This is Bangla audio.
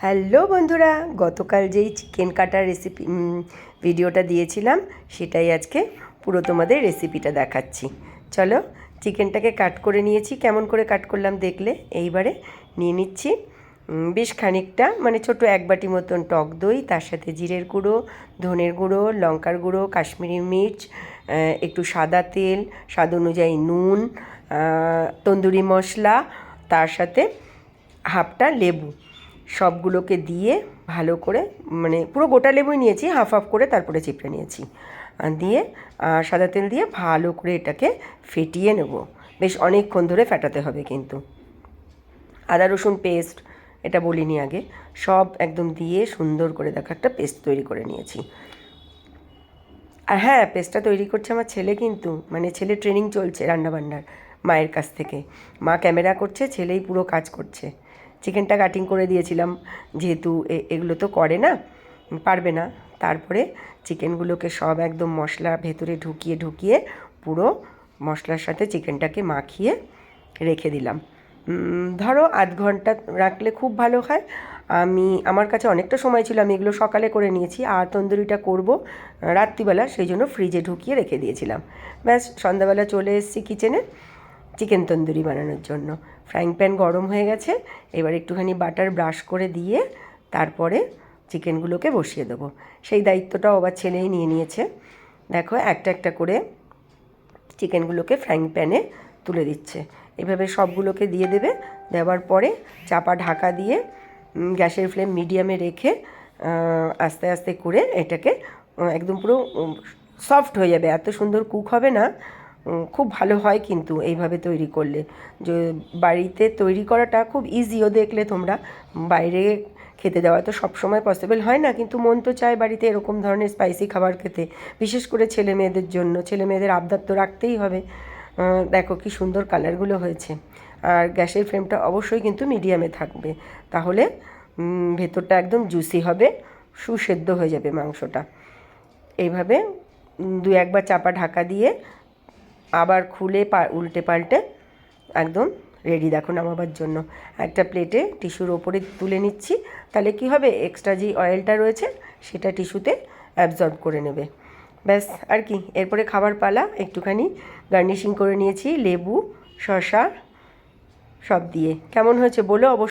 হ্যালো বন্ধুরা, গতকাল যেই চিকেন কাটার রেসিপি ভিডিওটা দিয়েছিলাম সেটাই আজকে পুরো তোমাদের রেসিপিটা দেখাচ্ছি। চলো, চিকেনটাকে কাট করে নিয়েছি। কেমন করে কাট করলাম দেখলে। এইবারে নিয়ে নিচ্ছি বেশ খানিকটা, মানে ছোট এক বাটি মতন টক দই, তার সাথে জিরের গুঁড়ো, ধনের গুঁড়ো, লঙ্কার গুঁড়ো, কাশ্মীরি মির্চ, একটু সাদা তেল, স্বাদ অনুযায়ী নুন, তন্দুরি মশলা, তার সাথে হাফটা লেবু, সবগুলোকে দিয়ে ভালো করে, মানে পুরো গোটা লেবুই নিয়েছি, হাফ হাফ করে তারপরে চিপড়ে নিয়েছি, দিয়ে সাদা তেল দিয়ে ভালো করে এটাকে ফেটিয়ে নেব। বেশ অনেকক্ষণ ধরে ফেটাতে হবে কিন্তু। আদা রসুন পেস্ট, এটা বলিনি আগে, সব একদম দিয়ে সুন্দর করে দেখো একটা পেস্ট তৈরি করে নিয়েছি। আর হ্যাঁ, পেস্টটা তৈরি করছে আমার ছেলে, কিন্তু মানে ছেলে ট্রেনিং চলছে রান্নাবান্নার মায়ের কাছ থেকে। মা ক্যামেরা করছে, ছেলেই পুরো কাজ করছে। চিকেনটা কাটিং করে দিয়েছিলাম, যেহেতু এগুলো তো করে না, পারবে না। তারপরে চিকেনগুলোকে সব একদম মশলা ভেতরে ঢুকিয়ে ঢুকিয়ে পুরো মশলার সাথে চিকেনটাকে মাখিয়ে রেখে দিলাম। ধরো আধ ঘন্টা রাখলে খুব ভালো হয়। আমার কাছে অনেকটা সময় ছিল, আমি এগুলো সকালে করে নিয়েছি, আর তন্দুরিটা করব রাত্রিবেলা, সেই জন্য ফ্রিজে ঢুকিয়ে রেখে দিয়েছিলাম। ব্যাস সন্ধ্যাবেলা চলে এসেছি কিচেনে চিকেন তন্দুরি বানানোর জন্য। ফ্রাইং প্যান গরম হয়ে গেছে, এবার একটুখানি বাটার ব্রাশ করে দিয়ে তারপরে চিকেনগুলোকে বসিয়ে দেবো। সেই দায়িত্বটাও আবার ছেলেই নিয়ে নিয়েছে। দেখো একটা একটা করে চিকেনগুলোকে ফ্রাইং প্যানে তুলে দিচ্ছে। এভাবে সবগুলোকে দিয়ে দেবে। দেওয়ার পরে চাপা ঢাকা দিয়ে গ্যাসের ফ্লেম মিডিয়ামে রেখে আস্তে আস্তে করে এটাকে একদম পুরো সফট হয়ে যাবে। এত সুন্দর কুক হবে না, খুব ভালো হয় কিন্তু এইভাবে তৈরি করলে। যে বাড়িতে তৈরি করাটা খুব ইজিও, দেখলে তোমরা। বাইরে খেতে দেওয়া তো সবসময় পসিবল হয় না, কিন্তু মন তো চায় বাড়িতে এরকম ধরনের স্পাইসি খাবার খেতে, বিশেষ করে ছেলে মেয়েদের জন্য। ছেলে মেয়েদের আবদার তো রাখতেই হবে। দেখো কি সুন্দর কালারগুলো হয়েছে। আর গ্যাসের ফ্লেমটা অবশ্যই কিন্তু মিডিয়ামে থাকবে, তাহলে ভেতরটা একদম জুসি হবে, সুসেদ্ধ হয়ে যাবে মাংসটা। এইভাবে দু একবার চাপা ঢাকা দিয়ে আবার খুলে উল্টে পাল্টে একদম রেডি, দেখো নামাবার জন্য। একটা প্লেটে টিস্যুর ওপরে তুলে নিচ্ছি, তাহলে কি হবে, এক্সট্রা যে অয়েলটা রয়েছে সেটা টিস্যুতে অ্যাবজর্ব করে নেবে। ব্যাস, আর কি, এরপরে খাবার পালা। একটুখানি গার্নিশিং করে নিয়েছি লেবু, শসা সব দিয়ে। কেমন হয়েছে বলো অবশ্যই।